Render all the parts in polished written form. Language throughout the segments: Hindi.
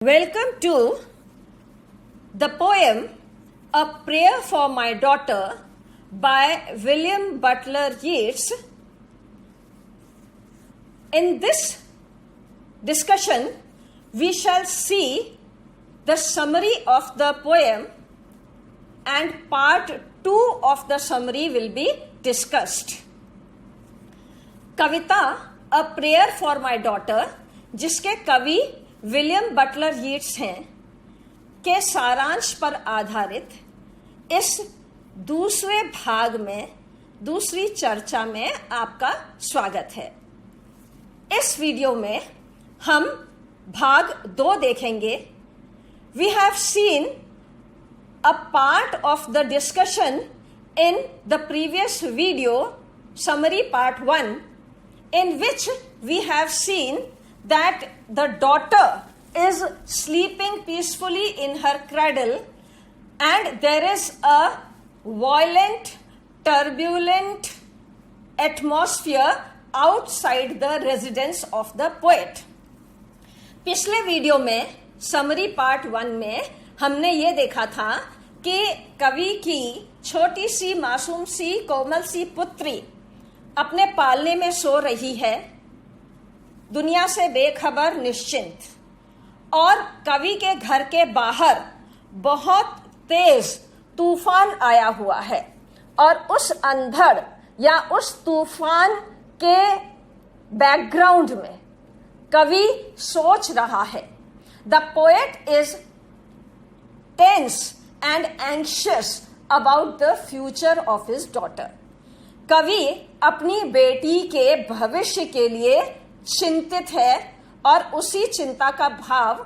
Welcome to the poem A Prayer for My Daughter by William Butler Yeats. In this discussion, we shall see the summary of the poem and part 2 of the summary will be discussed. Kavita A Prayer for My Daughter, जिसके कवि विलियम बटलर यीट्स हैं, के सारांश पर आधारित इस दूसरे भाग में दूसरी चर्चा में आपका स्वागत है। इस वीडियो में हम भाग 2 देखेंगे। We have seen a part of the discussion in the previous video, summary part 1, in which we have seen that the daughter is sleeping peacefully in her cradle and there is a violent, turbulent atmosphere outside the residence of the poet. पिछले वीडियो में समरी पार्ट 1 में हमने ये देखा था कि कवि की छोटी सी मासूम सी कोमल सी पुत्री अपने पालने में सो रही है, दुनिया से बेखबर निश्चिंत, और कवि के घर के बाहर बहुत तेज तूफान आया हुआ है और उस अंधड़ या उस तूफान के बैकग्राउंड में कवि सोच रहा है। The poet is tense and anxious about the future of his daughter. कवि अपनी बेटी के भविष्य के लिए चिंतित है और उसी चिंता का भाव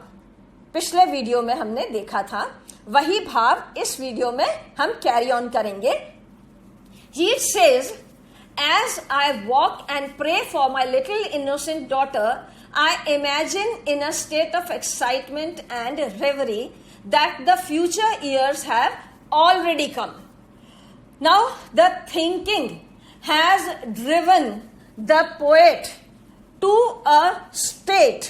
पिछले वीडियो में हमने देखा था, वही भाव इस वीडियो में हम कैरी ऑन करेंगे। Yeats says, as I walk and pray for my little innocent daughter, I imagine in a state of excitement and reverie that the future years have already come. Now the thinking has driven the poet to a state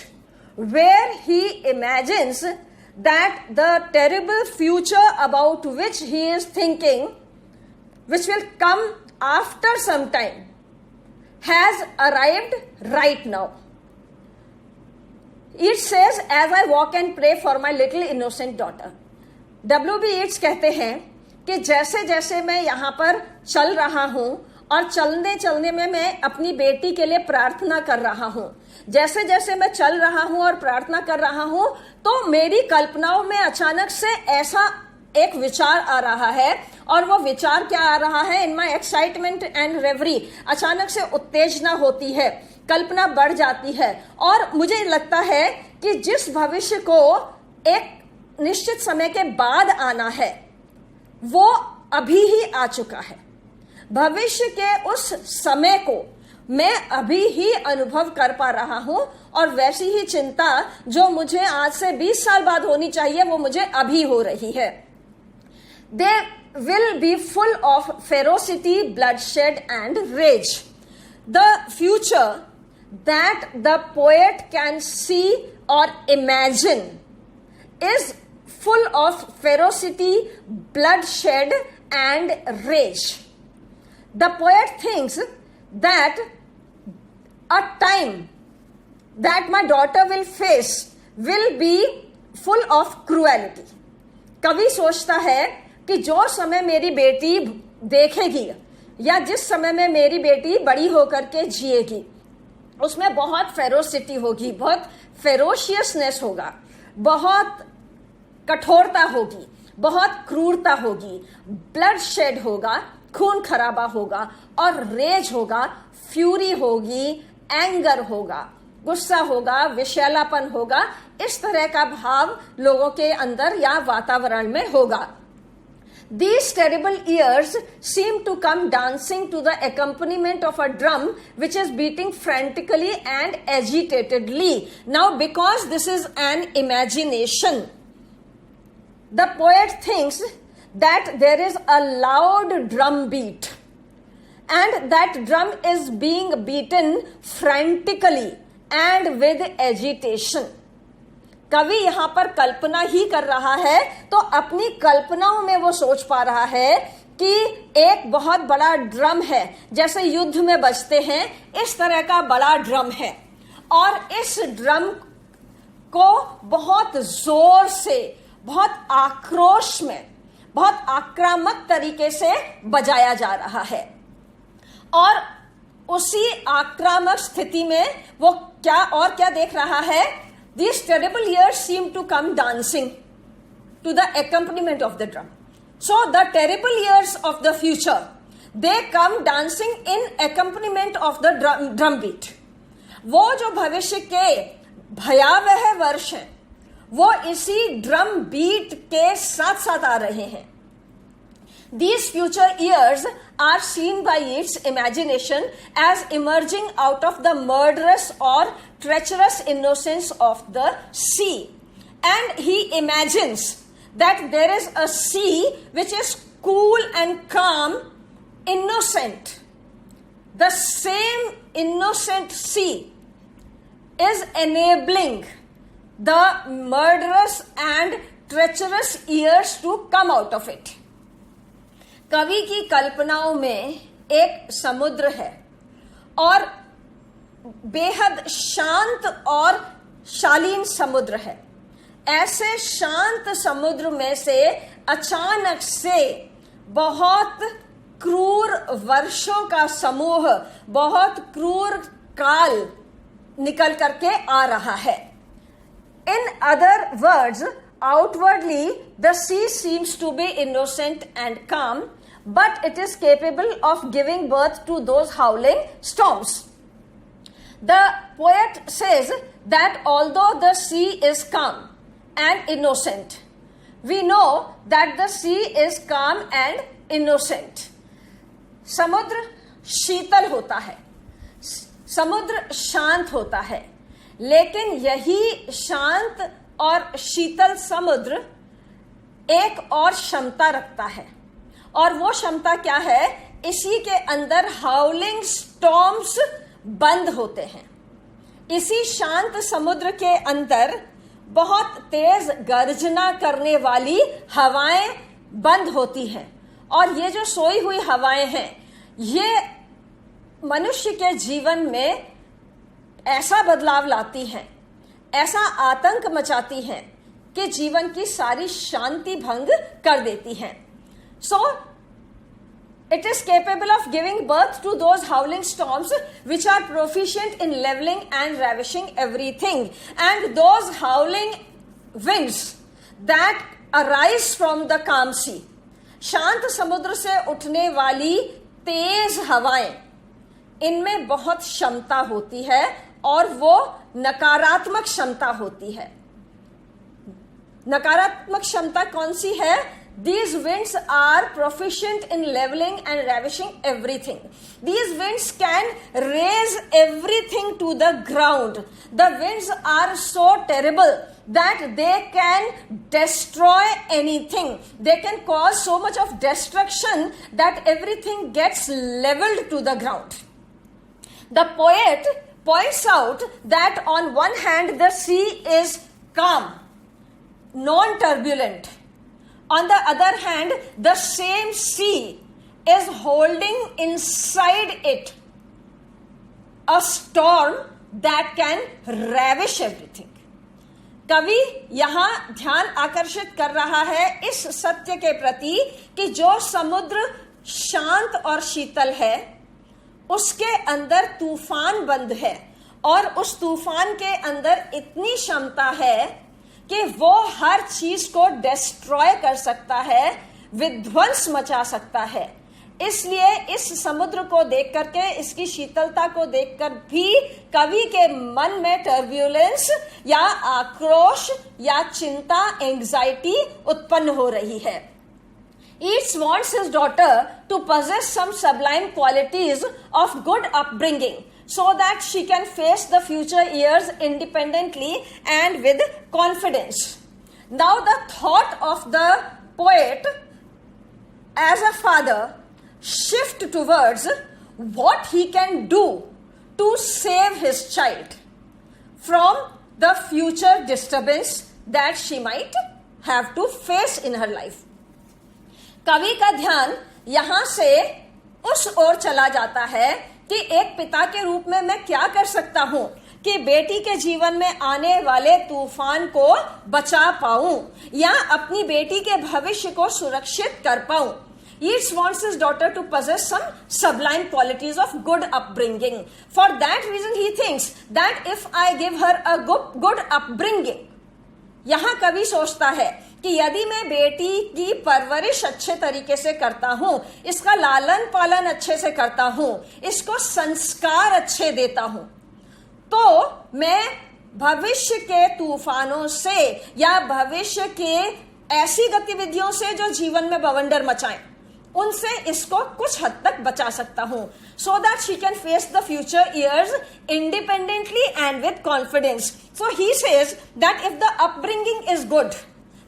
where he imagines that the terrible future about which he is thinking, which will come after some time, has arrived right now. It says, as I walk and pray for my little innocent daughter. W.B. Yeats कहते हैं कि जैसे जैसे मैं यहाँ पर चल रहा हूँ और चलने चलने में मैं अपनी बेटी के लिए प्रार्थना कर रहा हूँ, जैसे जैसे मैं चल रहा हूँ और प्रार्थना कर रहा हूँ, तो मेरी कल्पनाओं में अचानक से ऐसा एक विचार आ रहा है। और वो विचार क्या आ रहा है? इन माई एक्साइटमेंट एंड रेवरी, अचानक से उत्तेजना होती है, कल्पना बढ़ जाती है और मुझे लगता है कि जिस भविष्य को एक निश्चित समय के बाद आना है वो अभी ही आ चुका है। भविष्य के उस समय को मैं अभी ही अनुभव कर पा रहा हूं और वैसी ही चिंता जो मुझे आज से 20 साल बाद होनी चाहिए वो मुझे अभी हो रही है। They will be full of ferocity, bloodshed and rage. The future that the poet can see or imagine is full of ferocity, bloodshed and rage. The poet thinks that a time that my daughter will face will be full of cruelty. कवि सोचता है कि जो समय मेरी बेटी देखेगी या जिस समय में मेरी बेटी बड़ी होकर के जिएगी उसमें बहुत फेरोसिटी होगी, बहुत फेरोशियसनेस होगा, बहुत कठोरता होगी, बहुत क्रूरता होगी, ब्लड शेड होगा, खून खराबा होगा और रेज होगा, फ्यूरी होगी, एंगर होगा, गुस्सा होगा, विषैलापन होगा। इस तरह का भाव लोगों के अंदर या वातावरण में होगा। These terrible years seem to come dancing to the accompaniment of a drum which is beating frantically and agitatedly. Now, because this is an imagination, the poet thinks that there is a loud drum beat and that drum is being beaten frantically and with agitation. कवि यहां पर कल्पना ही कर रहा है, तो अपनी कल्पनाओं में वो सोच पा रहा है कि एक बहुत बड़ा ड्रम है, जैसे युद्ध में बजते हैं इस तरह का बड़ा ड्रम है, और इस ड्रम को बहुत जोर से, बहुत आक्रोश में, बहुत आक्रामक तरीके से बजाया जा रहा है। और उसी आक्रामक स्थिति में वो क्या देख रहा है? These terrible years seem to come dancing to the accompaniment of the drum. So the terrible years of the future, they come dancing in accompaniment of the drum beat. वो जो भविष्य के भयावह वर्ष हैं, वो इसी ड्रम बीट के साथ साथ आ रहे हैं। These future years are seen by its imagination as emerging out of the murderous or treacherous innocence of the sea. And he imagines that there is a sea which is cool and calm, innocent. The same innocent sea is enabling the murderous and treacherous years to come out of it. कवि की कल्पनाओं में एक समुद्र है और बेहद शांत और शालीन समुद्र है। ऐसे शांत समुद्र में से अचानक से बहुत क्रूर वर्षों का समूह, बहुत क्रूर काल निकल करके आ रहा है। In other words, outwardly the sea seems to be innocent and calm, but it is capable of giving birth to those howling storms. The poet says that although the sea is calm and innocent, we know that the sea is calm and innocent. समुद्र शीतल होता है, समुद्र शांत होता है, लेकिन यही शांत और शीतल समुद्र एक और क्षमता रखता है, और वो क्षमता क्या है? इसी के अंदर हाउलिंग स्टॉर्म्स बंद होते हैं। इसी शांत समुद्र के अंदर बहुत तेज गर्जना करने वाली हवाएं बंद होती हैं, और ये जो सोई हुई हवाएं हैं, ये मनुष्य के जीवन में ऐसा बदलाव लाती हैं, ऐसा आतंक मचाती हैं कि जीवन की सारी शांति भंग कर देती हैं। So it is capable of giving birth to those howling storms which are proficient in leveling and ravishing everything, and those howling winds that arise from the calm sea. शांत समुद्र से उठने वाली तेज हवाएं, इनमें बहुत क्षमता होती है, और वो नकारात्मक क्षमता होती है। नकारात्मक क्षमता कौन सी है? These winds are proficient in leveling and ravishing everything. These winds can raise everything to the ground. The winds are so terrible that they can destroy anything. They can cause so much of destruction that everything gets leveled to the ground. The poet points out that on one hand the sea is calm, non-turbulent. On the other hand, the same sea is holding inside it a storm that can ravish everything. कवि यहां ध्यान आकर्षित कर रहा है इस सत्य के प्रति कि जो समुद्र शांत और शीतल है, उसके अंदर तूफान बंद है, और उस तूफान के अंदर इतनी क्षमता है कि वो हर चीज को डिस्ट्रॉय कर सकता है, विध्वंस मचा सकता है। इसलिए इस समुद्र को देख करके, इसकी शीतलता को देखकर भी कवि के मन में टर्ब्यूलेंस या आक्रोश या चिंता, एंग्जाइटी उत्पन्न हो रही है। Yeats wants his daughter to possess some sublime qualities of good upbringing, so that she can face the future years independently and with confidence. Now the thought of the poet as a father shift towards what he can do to save his child from the future disturbance that she might have to face in her life. कवि का ध्यान यहां से उस ओर चला जाता है कि एक पिता के रूप में मैं क्या कर सकता हूं कि बेटी के जीवन में आने वाले तूफान को बचा पाऊं या अपनी बेटी के भविष्य को सुरक्षित कर पाऊं. Yeats wants his daughter to possess some sublime qualities of good upbringing. For that reason he thinks that if I give her a good upbringing, यहां कवि सोचता है कि यदि मैं बेटी की परवरिश अच्छे तरीके से करता हूं, इसका लालन पालन अच्छे से करता हूं, इसको संस्कार अच्छे देता हूं, तो मैं भविष्य के तूफानों से या भविष्य के ऐसी गतिविधियों से जो जीवन में बवंडर मचाएं, उनसे इसको कुछ हद तक बचा सकता हूं, so that she can face the future years independently and with confidence. So he says that if the upbringing is good,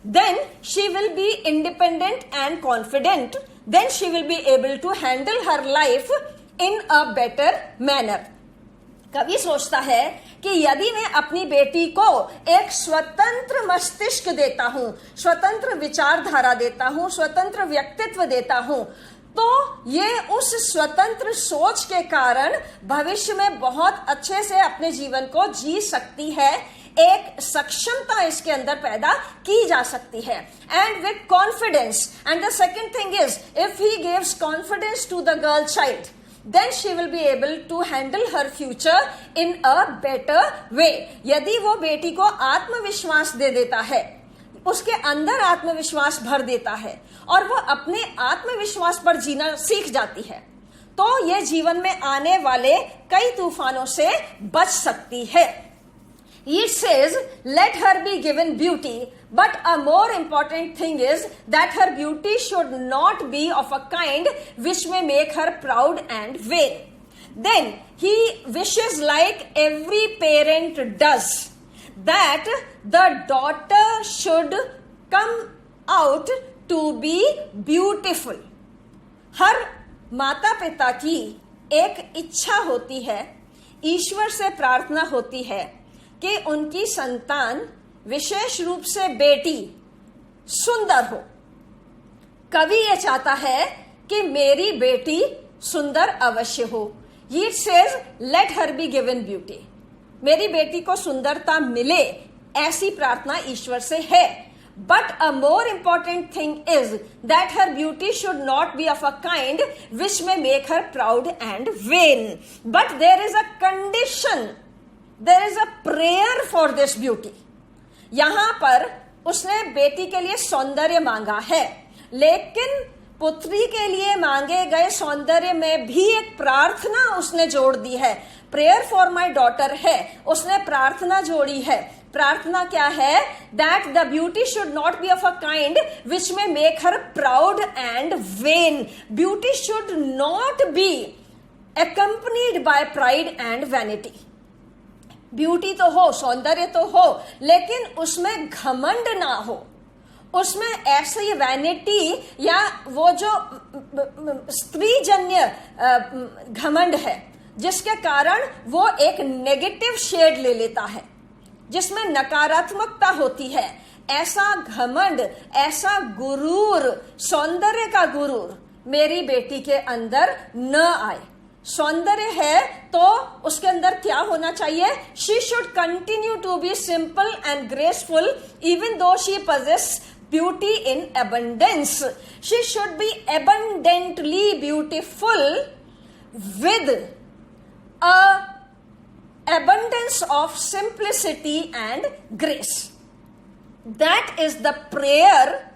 then she will be independent and confident. Then she will be able to handle her life in a better manner. कवि सोचता है कि यदि मैं अपनी बेटी को एक स्वतंत्र मस्तिष्क देता हूं, स्वतंत्र विचारधारा देता हूं, स्वतंत्र व्यक्तित्व देता हूं, तो ये उस स्वतंत्र सोच के कारण भविष्य में बहुत अच्छे से अपने जीवन को जी सकती है. एक सक्षमता इसके अंदर पैदा की जा सकती है. And with confidence. And the second thing is, if he gives confidence to the girl child, then she will be able to handle her future in a better way. यदि वो बेटी को आत्मविश्वास दे देता है, उसके अंदर आत्मविश्वास भर देता है और वो अपने आत्मविश्वास पर जीना सीख जाती है, तो ये जीवन में आने वाले कई तूफानों से बच सकती है. It says, let her be given beauty, but a more important thing is that her beauty should not be of a kind which may make her proud and vain. Then he wishes, like every parent does, that the daughter should come out to be beautiful. हर माता पिता की एक इच्छा होती है, ईश्वर से प्रार्थना होती है कि उनकी संतान, विशेष रूप से बेटी, सुंदर हो. कवि ये चाहता है कि मेरी बेटी सुंदर अवश्य हो. Yeats says, let her be given beauty. मेरी बेटी को सुंदरता मिले, ऐसी प्रार्थना ईश्वर से है. But a more important thing is that her beauty should not be of a kind which may make her proud and vain. But there is a condition. There is a prayer for this beauty. यहां पर उसने बेटी के लिए सौंदर्य मांगा है, लेकिन पुत्री के लिए मांगे गए सौंदर्य में भी एक प्रार्थना उसने जोड़ दी है. प्रेयर फॉर माई डॉटर है, उसने प्रार्थना जोड़ी है. प्रार्थना क्या है? That the beauty should not be of a kind which may make her proud and vain. Beauty should not be accompanied by pride and vanity. Beauty तो हो, सौंदर्य तो हो, लेकिन उसमें घमंड ना हो, उसमें ऐसी वैनिटी या वो जो स्त्रीजन्य घमंड है जिसके कारण वो एक नेगेटिव शेड ले लेता है, जिसमें नकारात्मकता होती है. ऐसा घमंड, ऐसा गुरूर, सौंदर्य का गुरूर मेरी बेटी के अंदर न आए. सौंदर्य है तो उसके अंदर क्या होना चाहिए? She should continue to be simple and graceful even though she possess beauty in abundance. She should be abundantly beautiful with a abundance of simplicity and grace. That is the prayer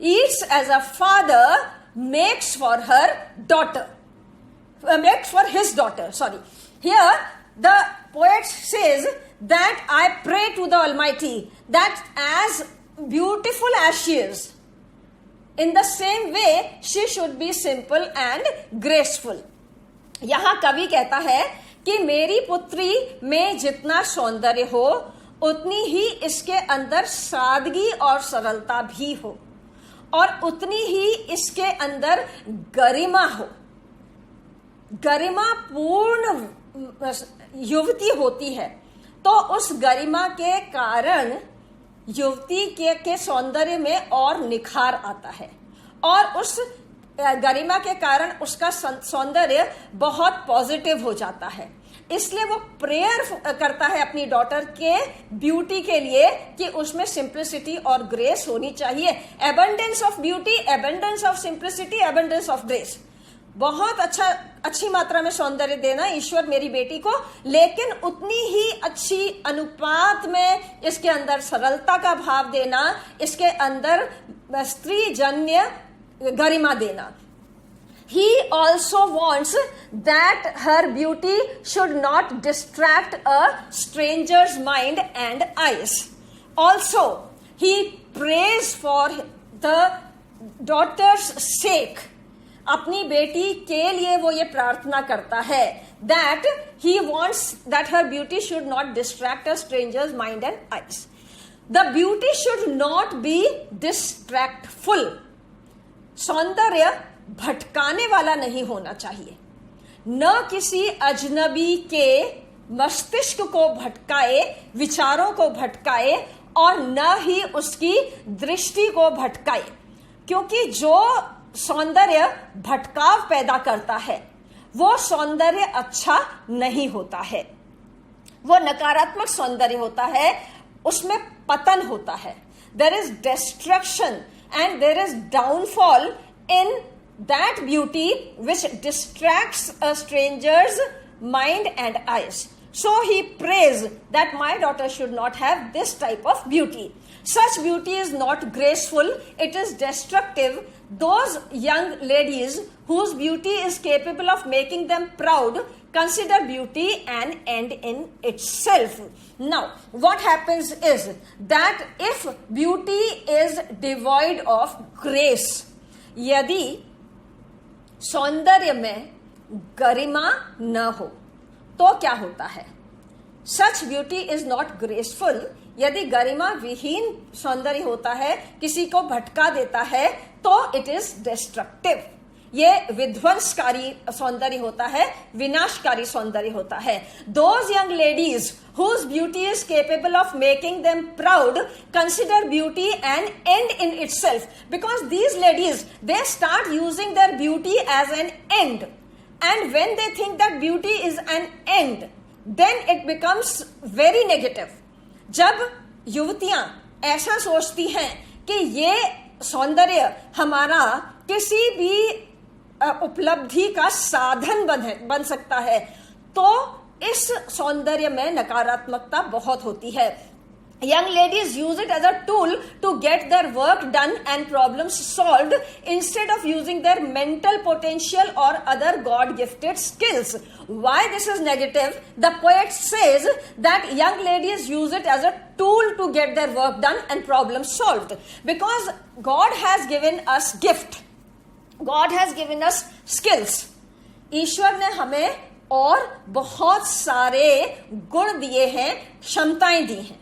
Yeats as a father makes for her daughter. Makes for his daughter, sorry. Here the poet says that I pray to the Almighty that as beautiful as she is, in the same way she should be simple and graceful. यहाँ कवि कहता है कि मेरी पुत्री में जितना सौंदर्य हो उतनी ही इसके अंदर सादगी और सरलता भी हो, और उतनी ही इसके अंदर गरिमा हो. गरिमा पूर्ण युवती होती है तो उस गरिमा के कारण युवती के सौंदर्य में और निखार आता है और उस गरिमा के कारण उसका सौंदर्य बहुत पॉजिटिव हो जाता है। इसलिए वो प्रेयर करता है अपनी डॉटर के ब्यूटी के लिए कि उसमें सिंप्लिसिटी और ग्रेस होनी चाहिए। Abundance of beauty, abundance of simplicity, abundance of grace. बहुत अच्छी मात्रा में सौंदर्य देना ईश्वर मेरी बेटी को, लेकिन उतनी ही अच्छी अनुपात में इसके अंदर सरलता का भाव देना, इसके अंदर स्त्री जन्य गरिमा देना। He also wants that her beauty should not distract a stranger's mind and eyes. Also, he prays for the daughter's sake. अपनी बेटी के लिए वो ये प्रार्थना करता है that he wants that her beauty should not distract a stranger's mind and eyes. The beauty should not be distractful. सौंदर्य भटकाने वाला नहीं होना चाहिए, न किसी अजनबी के मस्तिष्क को भटकाए, विचारों को भटकाए और न ही उसकी दृष्टि को भटकाए, क्योंकि जो सौंदर्य भटकाव पैदा करता है वो सौंदर्य अच्छा नहीं होता है, वो नकारात्मक सौंदर्य होता है, उसमें पतन होता है। There is destruction and there is downfall in that beauty which distracts a stranger's mind and eyes. So he prays that my daughter should not have this type of beauty. Such beauty is not graceful, it is destructive. Those young ladies whose beauty is capable of making them proud consider beauty an end in itself. Now, what happens is that if beauty is devoid of grace, यदि सौंदर्य में गरिमा न हो तो क्या होता है? सच ब्यूटी इज नॉट ग्रेसफुल। यदि गरिमा विहीन सौंदर्य होता है, किसी को भटका देता है, तो इट इज डिस्ट्रक्टिव। ये विध्वंसकारी सौंदर्य होता है, विनाशकारी सौंदर्य होता है। Those young ladies whose beauty is capable of making them proud consider beauty an end in itself, because these ladies, they start using their beauty as an end, and when they think that beauty is an end, then it becomes very negative. जब युवतियां ऐसा सोचती हैं कि ये सौंदर्य हमारा किसी भी उपलब्धि का साधन बन सकता है, तो इस सौंदर्य में नकारात्मकता बहुत होती है। Young ladies use it as a tool to get their work done and problems solved instead of using their mental potential or other God-gifted skills. Why this is negative? The poet says that young ladies use it as a tool to get their work done and problems solved. Because God has given us gift. God has given us skills. ईश्वर ने हमें और बहुत सारे गुण दिए हैं, क्षमताएं दी हैं,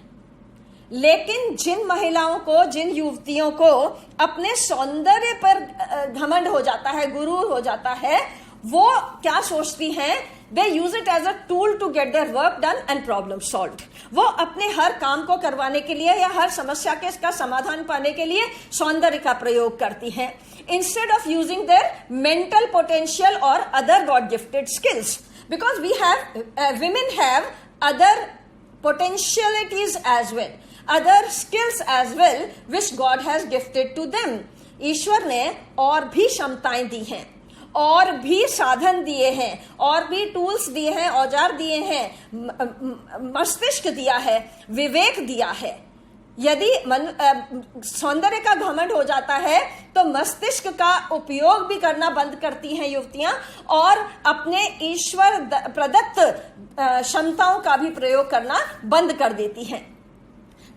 लेकिन जिन महिलाओं को, जिन युवतियों को अपने सौंदर्य पर घमंड हो जाता है, गुरूर हो जाता है, वो क्या सोचती हैं? They use it as a tool to get their work done and problem solved. वो अपने हर काम को करवाने के लिए या हर समस्या के इसका समाधान पाने के लिए सौंदर्य का प्रयोग करती हैं, instead of using their mental potential or other God-gifted skills. Because women have other potentialities as well, other skills as well, which God has gifted to them. ईश्वर ने और भी क्षमताएं दी हैं, और भी साधन दिए हैं, और भी टूल्स दिए हैं, औजार दिए हैं, मस्तिष्क दिया है, विवेक दिया है। यदि सौंदर्य का घमंड हो जाता है तो मस्तिष्क का उपयोग भी करना बंद करती हैं युवतियां, और अपने ईश्वर प्रदत्त क्षमताओं का भी प्रयोग करना बंद कर देती हैं।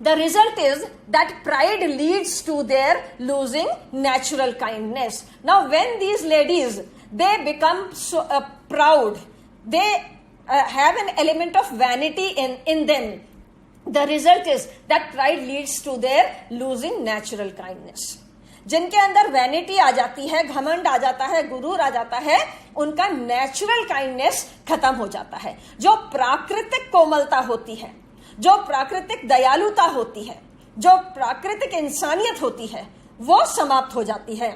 The result is that pride leads to their losing natural kindness. Now, when these ladies, they become so proud, they have an element of vanity in them. The result is that pride leads to their losing natural kindness. जिनके अंदर वैनिटी आ जाती है, घमंड आ जाता है, गुरूर आ जाता है, उनका नेचुरल काइंडनेस खत्म हो जाता है। जो प्राकृतिक कोमलता होती है, जो प्राकृतिक दयालुता होती है, जो प्राकृतिक इंसानियत होती है वो समाप्त हो जाती है.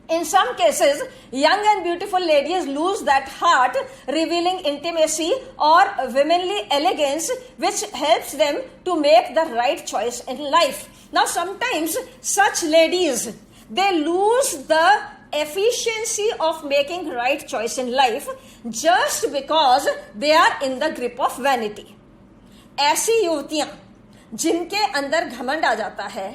In some cases, young and beautiful ladies lose that heart, revealing intimacy or womanly elegance, which helps them to make the right choice in life. Now, sometimes such ladies, they lose the efficiency of making right choice in life just because they are in the grip of vanity. ऐसी युवतियां जिनके अंदर घमंड आ जाता है,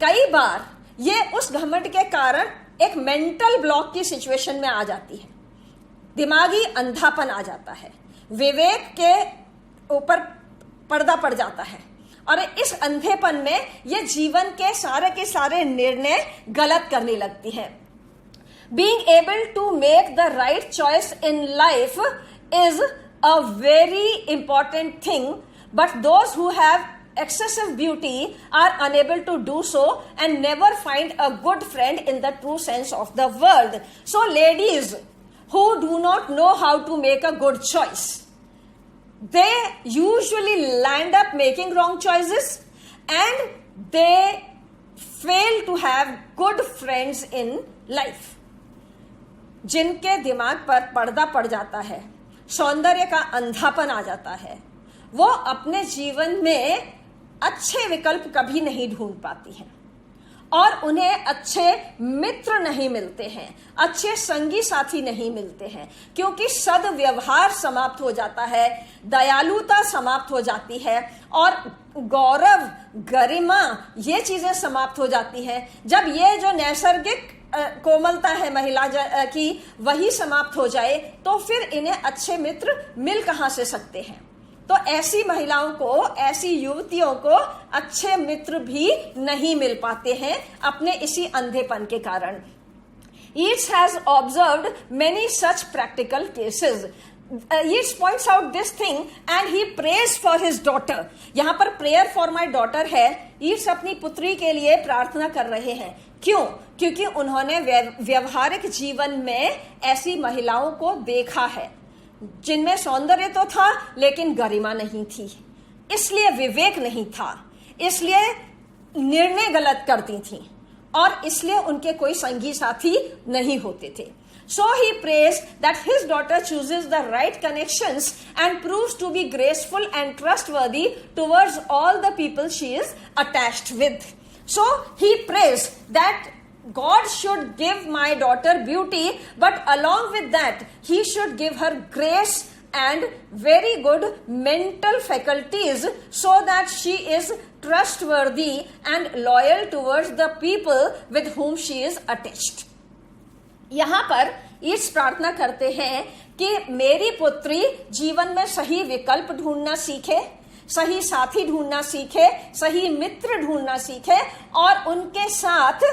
कई बार ये उस घमंड के कारण एक मेंटल ब्लॉक की सिचुएशन में आ जाती है, दिमागी अंधापन आ जाता है, विवेक के ऊपर पर्दा पड़ जाता है और इस अंधेपन में ये जीवन के सारे निर्णय गलत करने लगती है. Being able to make the right choice in life is a very important thing, but those who have excessive beauty are unable to do so and never find a good friend in the true sense of the word. So ladies who do not know how to make a good choice, they usually land up making wrong choices and they fail to have good friends in life. जिनके दिमाग पर पर्दा पड़ जाता है, सौंदर्य का अंधापन आ जाता है, वो अपने जीवन में अच्छे विकल्प कभी नहीं ढूंढ पाती हैं और उन्हें अच्छे मित्र नहीं मिलते हैं, अच्छे संगी साथी नहीं मिलते हैं, क्योंकि सद्व्यवहार समाप्त हो जाता है, दयालुता समाप्त हो जाती है और गौरव, गरिमा, ये चीजें समाप्त हो जाती हैं. जब ये जो नैसर्गिक कोमलता है महिला की वही समाप्त हो जाए तो फिर इन्हें अच्छे मित्र मिल कहां से सकते हैं. तो ऐसी महिलाओं को, ऐसी युवतियों को अच्छे मित्र भी नहीं मिल पाते हैं अपने इसी अंधेपन के कारण. Yeats has observed many such practical cases. Yeats points out this thing and he prays for his daughter. यहाँ पर prayer for my daughter है. Yeats अपनी पुत्री के लिए प्रार्थना कर रहे हैं. क्यों? क्योंकि उन्होंने व्यवहारिक जीवन में ऐसी महिलाओं को देखा है जिनमें सौंदर्य तो था लेकिन गरिमा नहीं थी, इसलिए विवेक नहीं था, इसलिए निर्णय गलत करती थी और इसलिए उनके कोई संगी साथी नहीं होते थे. So he prays that his daughter chooses the right connections and proves to be graceful and trustworthy towards all the people she is attached with. So he prays that God should give my daughter beauty, but along with that, He should give her grace and very good mental faculties so that she is trustworthy and loyal towards the people with whom she is attached. यहाँ पर इस प्रार्थना करते हैं कि मेरी पुत्री जीवन में सही विकल्प ढूंढना सीखे, सही साथी ढूंढना सीखे, सही मित्र ढूंढना सीखे और उनके साथ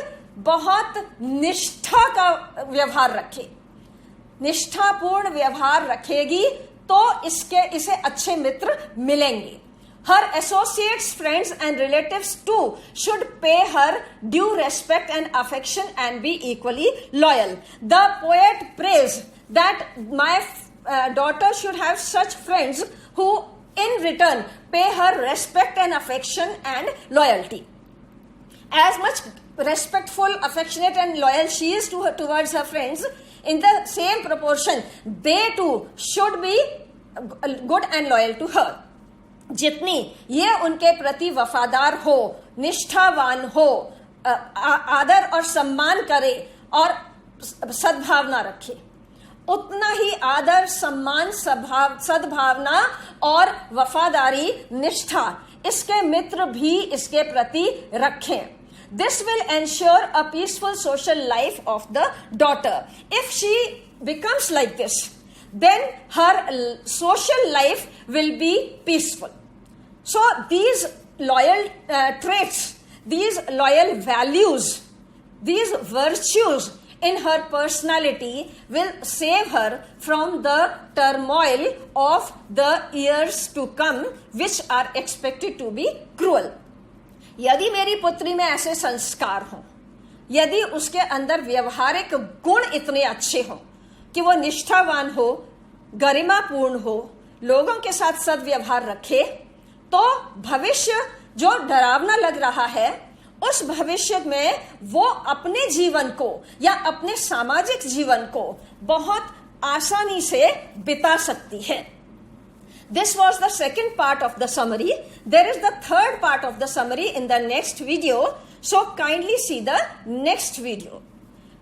बहुत निष्ठा का व्यवहार रखे. निष्ठापूर्ण व्यवहार रखेगी तो इसे अच्छे मित्र मिलेंगे. Her associates, friends and relatives too should pay her due respect and affection and be equally loyal. The poet prays that my daughter should have such friends who in return pay her respect and affection and loyalty. As much respectful, affectionate and loyal she is towards her friends, in the same proportion they too should be good and loyal to her. जितनी ये उनके प्रति वफादार हो, निष्ठावान हो, आदर और सम्मान करे और सद्भावना रखे, उतना ही आदर, सम्मान, सद्भावना और वफादारी, निष्ठा इसके मित्र भी इसके प्रति रखें. This will ensure a peaceful social life of the daughter. If she becomes like this, then her social life will be peaceful. So these loyal traits, these loyal values, these virtues in her personality will save her from the turmoil of the years to come, which are expected to be cruel. यदि मेरी पुत्री में ऐसे संस्कार हों, यदि उसके अंदर व्यवहारिक गुण इतने अच्छे हों कि वो निष्ठावान हो, गरिमापूर्ण हो, लोगों के साथ सद्व्यवहार रखे, तो भविष्य जो डरावना लग रहा है, उस भविष्य में वो अपने जीवन को या अपने सामाजिक जीवन को बहुत आसानी से बिता सकती है। This was the second part of the summary. There is the third part of the summary in the next video. So kindly see the next video.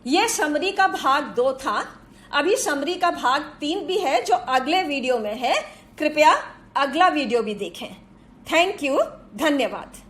ये समरी का भाग 2 था। अभी समरी का भाग 3 भी है जो अगले वीडियो में है। कृपया अगला वीडियो भी देखें। थैंक यू, धन्यवाद।